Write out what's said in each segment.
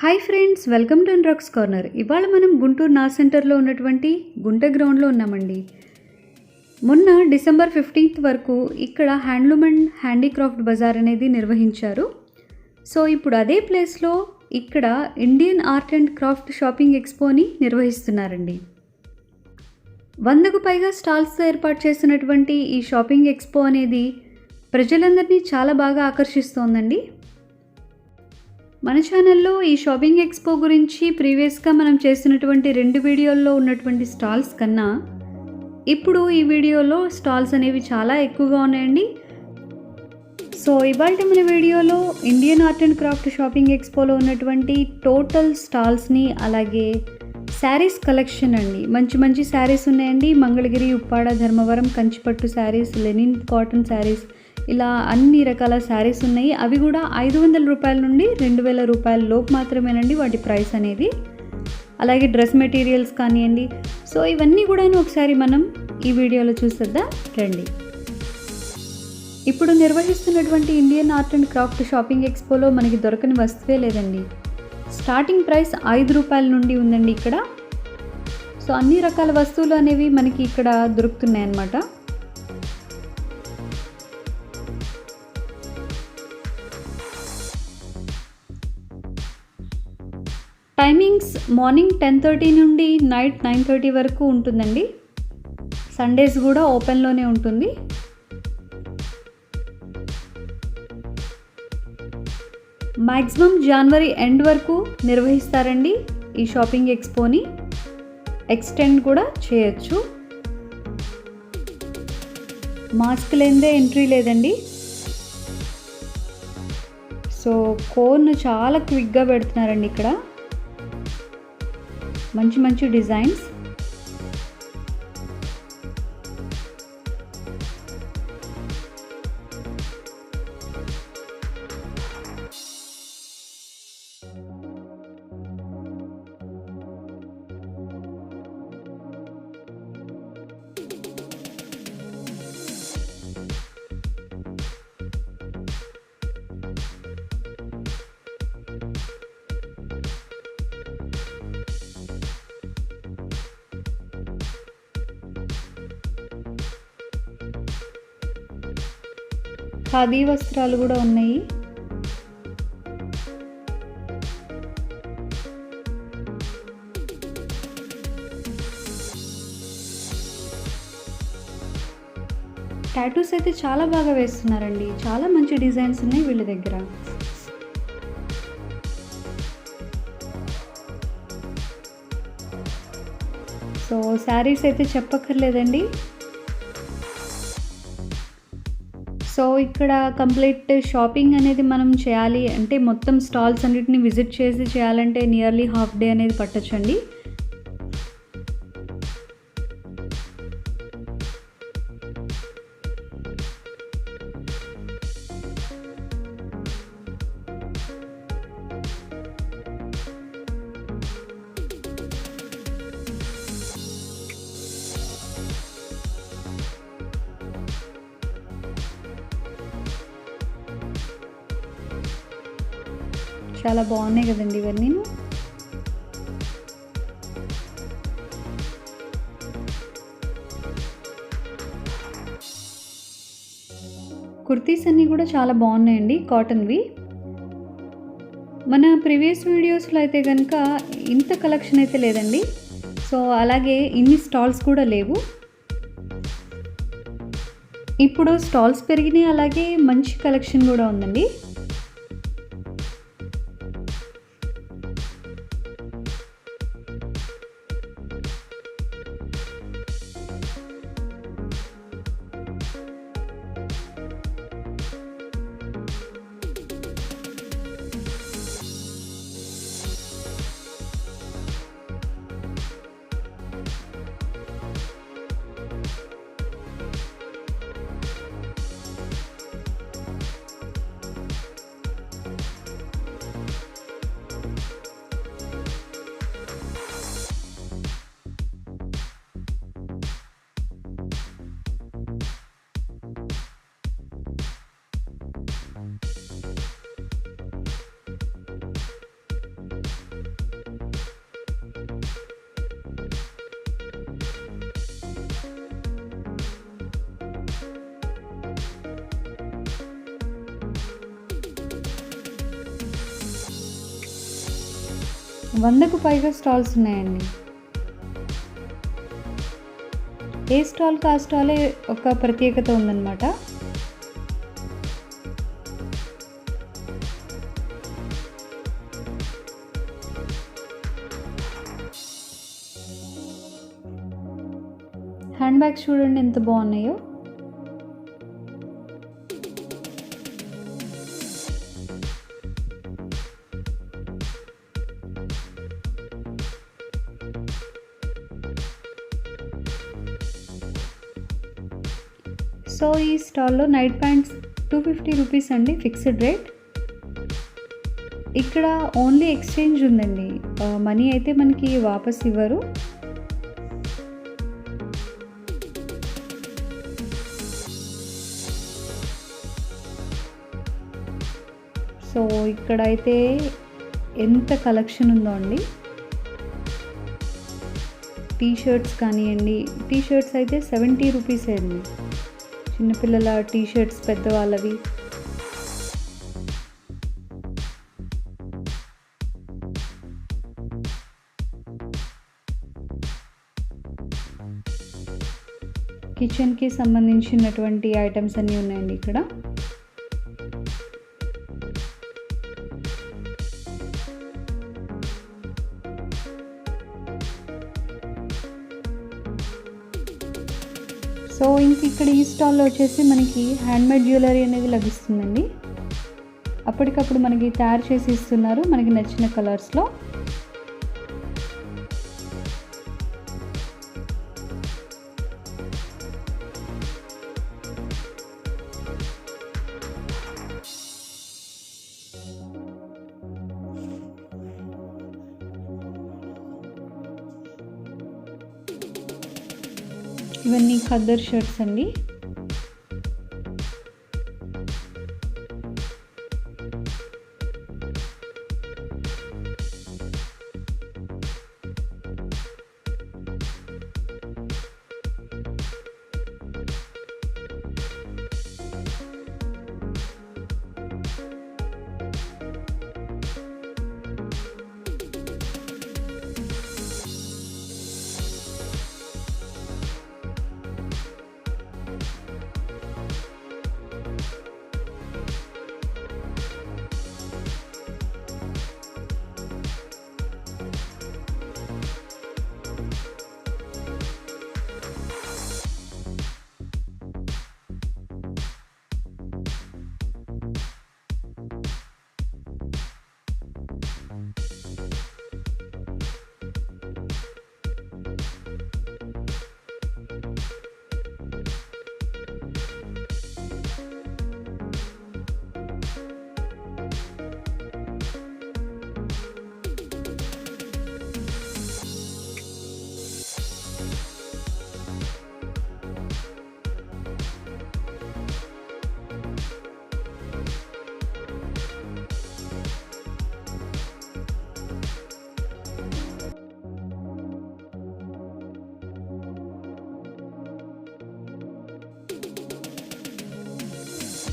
Hi friends, welcome to drugs corner. ఇవాళ మనం గుంటూరు నా సెంటర్లో ఉన్నటువంటి గుంట గ్రౌండ్లో ఉన్నామండి. మొన్న డిసెంబర్ 15th వరకు ఇక్కడ హ్యాండ్లూమ్ అండ్ హ్యాండీక్రాఫ్ట్ బజార్ అనేది నిర్వహించారు. సో ఇప్పుడు అదే ప్లేస్లో ఇక్కడ Indian art and craft shopping ఎక్స్పోని నిర్వహిస్తున్నారండి. 100కు పైగా స్టాల్స్తో ఏర్పాటు చేసినటువంటి ఈ షాపింగ్ ఎక్స్పో అనేది ప్రజలందరినీ చాలా బాగా ఆకర్షిస్తోందండి. మన ఛానల్లో ఈ షాపింగ్ ఎక్స్పో గురించి ప్రీవియస్గా మనం చేసినటువంటి 2 వీడియోల్లో ఉన్నటువంటి స్టాల్స్ కన్నా ఇప్పుడు ఈ వీడియోలో స్టాల్స్ అనేవి చాలా ఎక్కువగా ఉన్నాయండి. సో ఇవాళ మన వీడియోలో Indian art and craft shopping ఎక్స్పోలో ఉన్నటువంటి టోటల్ స్టాల్స్ని, అలాగే శారీస్ కలెక్షన్ అండి. మంచి మంచి శారీస్ ఉన్నాయండి. మంగళగిరి, ఉప్పాడ, ధర్మవరం, కంచిపట్టు శారీస్, లెనిన్ కాటన్ శారీస్, ఇలా అన్ని రకాల శారీస్ ఉన్నాయి. అవి కూడా 500 రూపాయల నుండి 2000 రూపాయల లోపు మాత్రమేనండి వాటి ప్రైస్ అనేది. అలాగే డ్రెస్ మెటీరియల్స్ కానివ్వండి. సో ఇవన్నీ కూడా ఒకసారి మనం ఈ వీడియోలో చూసేద్దాం రండి. ఇప్పుడు నిర్వహిస్తున్నటువంటి Indian art and craft shopping ఎక్స్పోలో మనకి దొరకని వస్తువే లేదండి. స్టార్టింగ్ ప్రైస్ 5 రూపాయల నుండి ఉందండి ఇక్కడ. సో అన్ని రకాల వస్తువులు అనేవి మనకి ఇక్కడ దొరుకుతున్నాయి అన్నమాట. టైమింగ్స్ మార్నింగ్ 10:30 నుండి నైట్ 9:30 వరకు ఉంటుందండి. సండేస్ కూడా ఓపెన్లోనే ఉంటుంది. మ్యాక్సిమం జనవరి ఎండ్ వరకు నిర్వహిస్తారండి ఈ షాపింగ్ ఎక్స్పోని. ఎక్స్టెండ్ కూడా చేయొచ్చు. మాస్క్ లేనిదే ఎంట్రీ లేదండి. సో కోన్ చాలా క్విక్గా పెడుతున్నారండి ఇక్కడ. మంచి మంచి డిజైన్స్. ఖాదీ వస్త్రాలు కూడా ఉన్నాయి. టాటూస్ అయితే చాలా బాగా వేస్తున్నారండి. చాలా మంచి డిజైన్స్ ఉన్నాయి వీళ్ళ దగ్గర. సో శారీస్ అయితే చెప్పక్కర్లేదండి. సో ఇక్కడ కంప్లీట్ షాపింగ్ అనేది మనం చేయాలి అంటే మొత్తం స్టాల్స్ అన్నిటిని విజిట్ చేసి చేయాలంటే నియర్లీ హాఫ్ డే అనేది పట్టొచ్చండి. చాలా బాగున్నాయి కదండి ఇవన్నీ. కుర్తీస్ అన్నీ కూడా చాలా బాగున్నాయండి, కాటన్వి. మన ప్రీవియస్ వీడియోస్లో అయితే కనుక ఇంత కలెక్షన్ అయితే లేదండి. సో అలాగే ఇన్ని స్టాల్స్ కూడా లేవు. ఇప్పుడు స్టాల్స్ పెరిగినాయి, అలాగే మంచి కలెక్షన్ కూడా ఉందండి. 100కు పైగా స్టాల్స్ ఉన్నాయండి. ఏ స్టాల్‌కి ఆ స్టాలే ఒక ప్రత్యేకత ఉందన్నమాట. హ్యాండ్ బ్యాగ్స్ చూడండి ఎంత బాగున్నాయో. సో ఈ స్టాల్లో నైట్ ప్యాంట్స్ 250 రూపీస్ అండి, ఫిక్స్డ్ రేట్. ఇక్కడ ఓన్లీ ఎక్స్చేంజ్ ఉందండి, మనీ అయితే మనకి వాపస్ ఇవ్వరు. సో ఇక్కడైతే ఎంత కలెక్షన్ ఉందో అండి. టీ షర్ట్స్ కానివ్వండి, టీ షర్ట్స్ అయితే 70 రూపీసే అండి. చిన్నపిల్లల టీ షర్ట్స్, పెద్దవాళ్ళవి. కిచెన్కి సంబంధించినటువంటి ఐటమ్స్ అన్నీ ఉన్నాయండి ఇక్కడ. సో ఇంక ఇక్కడ ఈ స్టాల్లో వచ్చేసి మనకి హ్యాండ్మేడ్ జ్యువెలరీ అనేది లభిస్తుందండి. అప్పటికప్పుడు మనకి తయారు చేసి ఇస్తున్నారు మనకి నచ్చిన కలర్స్లో. ఇవన్నీ ఖద్దర్ షర్ట్స్ అండి.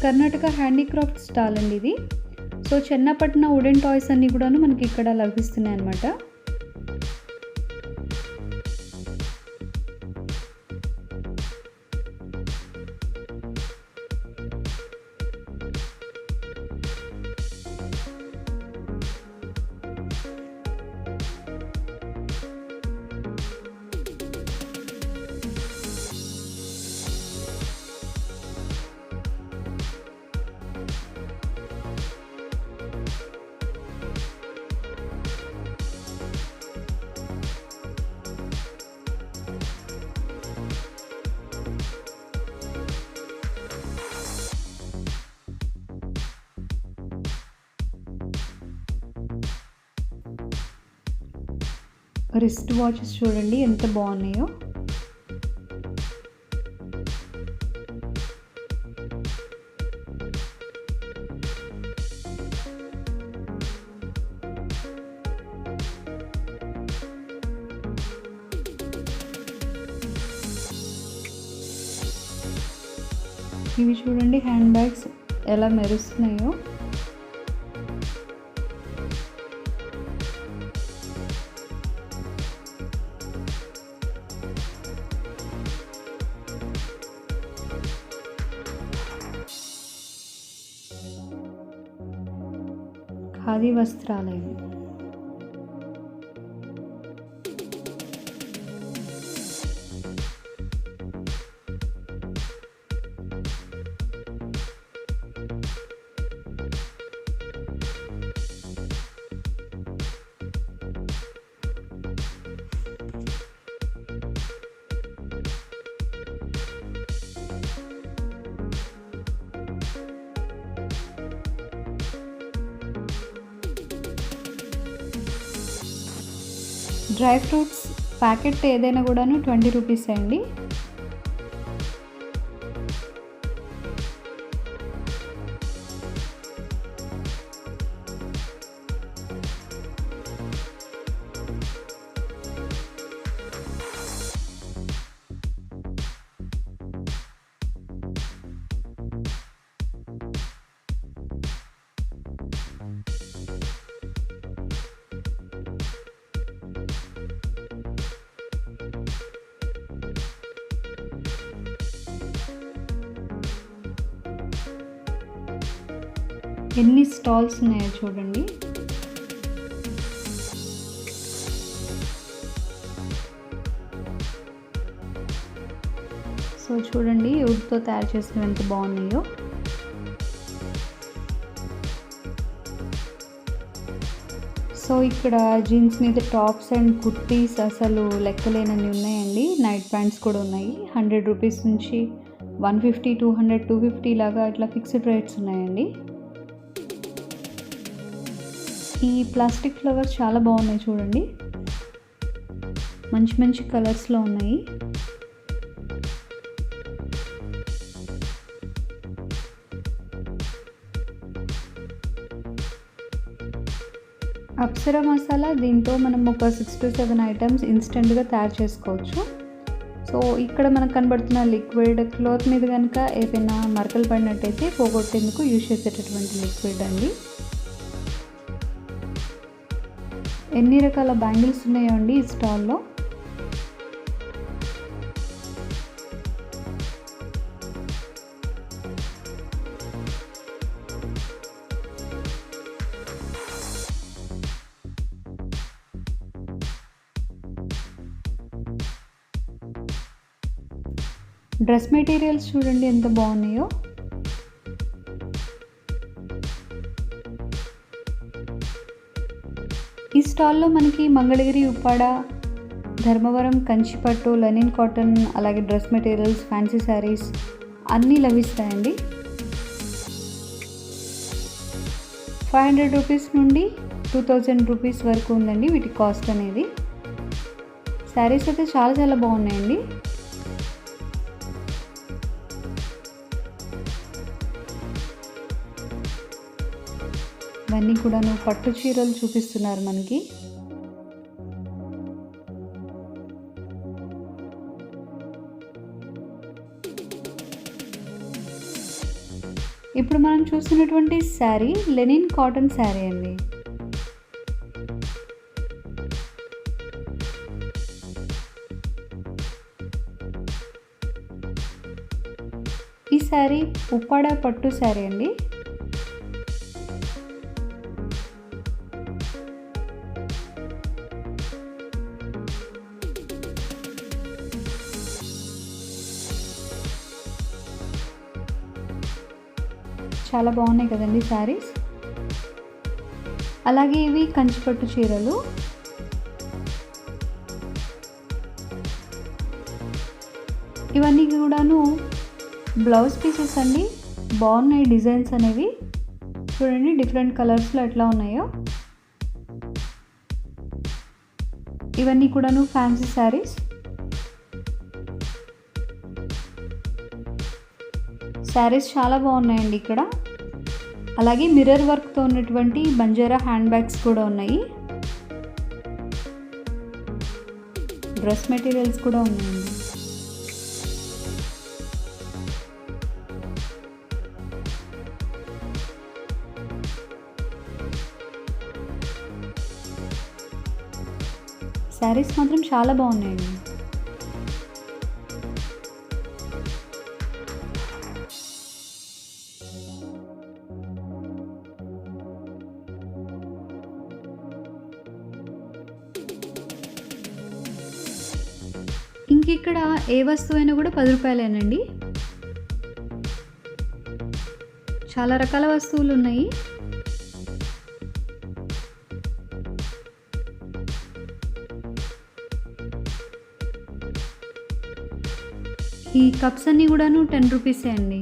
కర్ణాటక హ్యాండీక్రాఫ్ట్ స్టాల్ అండి ఇది. సో చెన్నపట్న వుడెన్ టాయ్స్ అన్నీ కూడాను మనకి ఇక్కడ లభిస్తున్నాయి అన్నమాట. రిస్ట్ వాచెస్ చూడండి ఎంత బాగున్నాయో. ఇవి చూడండి హ్యాండ్ బ్యాగ్స్ ఎలా మెరుస్తున్నాయో. ఖాదీ వస్త్రాలయం. డ్రై ఫ్రూట్స్ ప్యాకెట్ ఏదైనా కూడాను 20 రూపీస్ అండి. ఎన్ని స్టాల్స్ ఉన్నాయో చూడండి. సో చూడండి వుడ్తో తయారు చేసినవి ఎంత బాగున్నాయో. సో ఇక్కడ జీన్స్ మీద టాప్స్ అండ్ కుర్తీస్ అసలు లెక్కలేనన్ని ఉన్నాయండి. నైట్ ప్యాంట్స్ కూడా ఉన్నాయి. 100 రూపీస్ నుంచి 150, 200, 250 లాగా ఇట్లా ఫిక్స్డ్ రేట్స్ ఉన్నాయండి. ఈ ప్లాస్టిక్ ఫ్లవర్స్ చాలా బాగున్నాయి చూడండి. మంచి మంచి కలర్స్లో ఉన్నాయి. అప్సరా మసాలా, దీంతో మనం ఒక 6 to 7 ఐటమ్స్ ఇన్స్టెంట్గా తయారు చేసుకోవచ్చు. సో ఇక్కడ మనకు కనబడుతున్న లిక్విడ్ క్లాత్ మీద కనుక ఏదైనా మరకలు పడినట్టయితే పోగొట్టేందుకు యూజ్ చేసేటటువంటి లిక్విడ్ అండి. ఎన్ని రకాల బ్యాంగిల్స్ ఉన్నాయో అండి ఈ స్టాల్లో. డ్రెస్ మెటీరియల్స్ చూడండి ఎంత బాగున్నాయో. ఈ స్టాల్లో మనకి మంగళగిరి, ఉప్పాడ, ధర్మవరం, కంచిపట్టు, లెనిన్ కాటన్, అలాగే డ్రెస్ మెటీరియల్స్, ఫ్యాన్సీ శారీస్ అన్నీ లభిస్తాయండి. 500 రూపీస్ నుండి 2000 రూపీస్ వరకు ఉందండి వీటి కాస్ట్ అనేది. శారీస్ అయితే చాలా చాలా బాగున్నాయండి. ఇవన్నీ కూడాను పట్టు చీరలు చూపిస్తున్నారు మనకి. ఇప్పుడు మనం చూస్తున్నటువంటి శారీ లెనిన్ కాటన్ శారీ అండి. ఈ శారీ ఉప్పాడ పట్టు శారీ అండి. చాలా బాగున్నాయి కదండి శారీస్. అలాగే ఇవి కంచిపట్టు చీరలు. ఇవన్నీ కూడాను బ్లౌజ్ పీసెస్ అండి. బాగున్నాయి డిజైన్స్ అనేవి. చూడండి డిఫరెంట్ కలర్స్లో ఎట్లా ఉన్నాయో. ఇవన్నీ కూడాను ఫ్యాన్సీ శారీస్. శారీస్ చాలా బాగున్నాయండి ఇక్కడ. అలాగే మిర్రర్ వర్క్తో ఉన్నటువంటి బంజారా హ్యాండ్ బ్యాగ్స్ కూడా ఉన్నాయి. డ్రెస్ మెటీరియల్స్ కూడా ఉన్నాయండి. శారీస్ మాత్రం చాలా బాగున్నాయండి. ఇంక ఇక్కడ ఏ వస్తువైనా కూడా 10 రూపాయలేనండి. చాలా రకాల వస్తువులు ఉన్నాయి. ఈ కప్స్ అన్నీ కూడాను 10 రూపీసే అండి.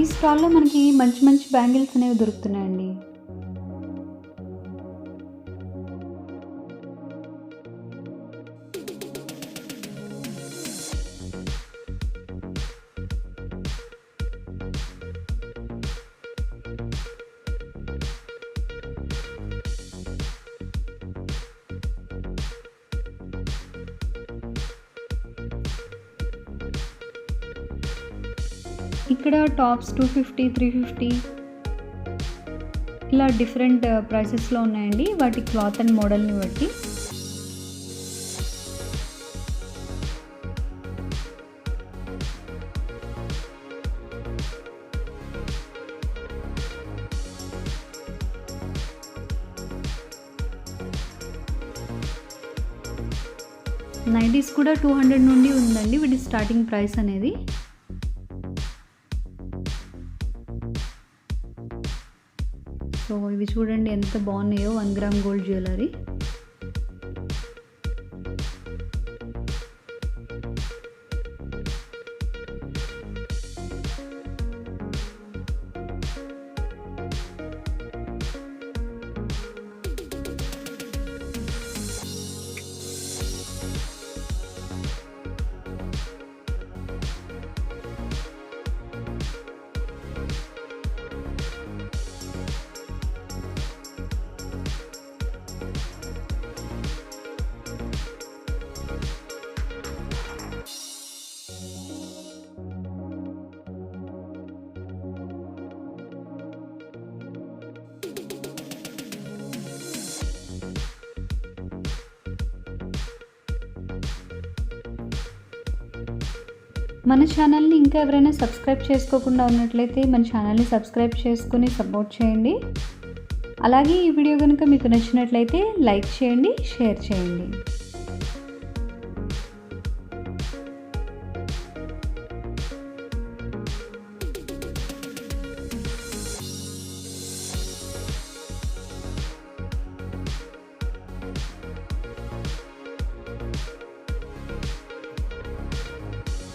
ఈ స్టాల్లో మనకి మంచి మంచి బ్యాంగిల్స్ అనేవి దొరుకుతున్నాయండి. ఇక్కడ టాప్స్ 250, 350 ఇలా డిఫరెంట్ ప్రైసెస్లో ఉన్నాయండి. వాటి క్లాత్ అండ్ మోడల్ని బట్టి. నైటీస్ కూడా 200 నుండి ఉందండి వీటి స్టార్టింగ్ ప్రైస్ అనేది. సో ఇవి చూడండి ఎంత బాగున్నాయో, 1 గ్రామ్ గోల్డ్ జ్యువెలరీ. మన ఛానల్ని ఇంకా ఎవరైనా సబ్స్క్రైబ్ చేసుకోకుండా ఉన్నట్లయితే మన ఛానల్ని సబ్స్క్రైబ్ చేసుకుని సపోర్ట్ చేయండి. అలాగే ఈ వీడియో కనుక మీకు నచ్చినట్లయితే లైక్ చేయండి, షేర్ చేయండి.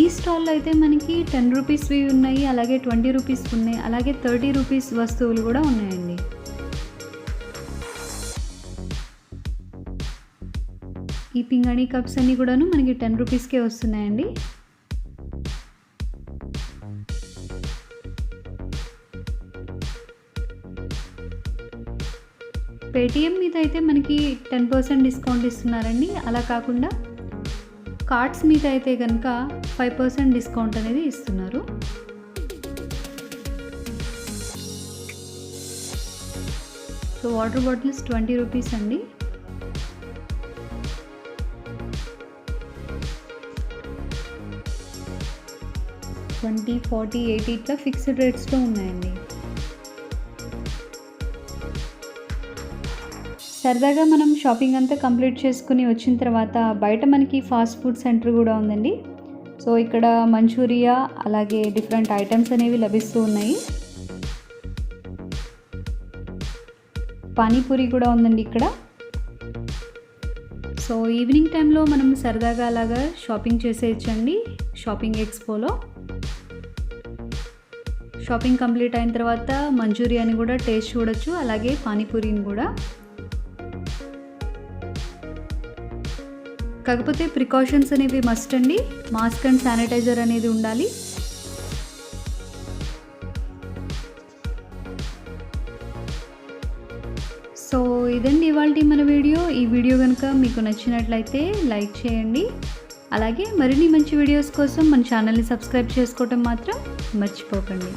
ఈ స్టాల్లో అయితే మనకి 10 రూపీస్వి ఉన్నాయి, అలాగే 20 రూపీస్ ఉన్నాయి, అలాగే 30 రూపీస్ వస్తువులు కూడా ఉన్నాయండి. ఈ పింగాణి కప్స్ అన్నీ కూడాను మనకి 10 రూపీస్కే వస్తున్నాయండి. పేటిఎం మీద అయితే మనకి 10% డిస్కౌంట్ ఇస్తున్నారండి. అలా కాకుండా కార్డ్స్ మీద అయితే కనుక 5% డిస్కౌంట్ అనేది ఇస్తున్నారు. సో వాటర్ బాటిల్స్ 20 రూపీస్ అండి. $20, $40, $80 ఇట్లా ఫిక్స్డ్ రేట్స్లో ఉన్నాయండి. సరదాగా మనం షాపింగ్ అంతా కంప్లీట్ చేసుకుని వచ్చిన తర్వాత బయట మనకి ఫాస్ట్ ఫుడ్ సెంటర్ కూడా ఉందండి. సో ఇక్కడ మంచూరియా అలాగే డిఫరెంట్ ఐటమ్స్ అనేవి లభిస్తూ ఉన్నాయి. పానీపూరి కూడా ఉందండి ఇక్కడ. సో ఈవినింగ్ టైంలో మనం సరదాగా అలాగా షాపింగ్ చేసేయచ్చండి షాపింగ్ ఎక్స్పోలో. షాపింగ్ కంప్లీట్ అయిన తర్వాత మంచూరియాని కూడా టేస్ట్ చూడొచ్చు, అలాగే పానీపూరిని కూడా. కాకపోతే ప్రికాషన్స్ అనేవి మస్ట్ అండి. మాస్క్ అండ్ శానిటైజర్ అనేది ఉండాలి. సో ఇదండి ఇవాల్టి మన వీడియో. ఈ వీడియో కనుక మీకు నచ్చినట్లయితే లైక్ చేయండి. అలాగే మరిన్ని మంచి వీడియోస్ కోసం మన ఛానల్ని సబ్స్క్రైబ్ చేసుకోవటం మాత్రం మర్చిపోకండి.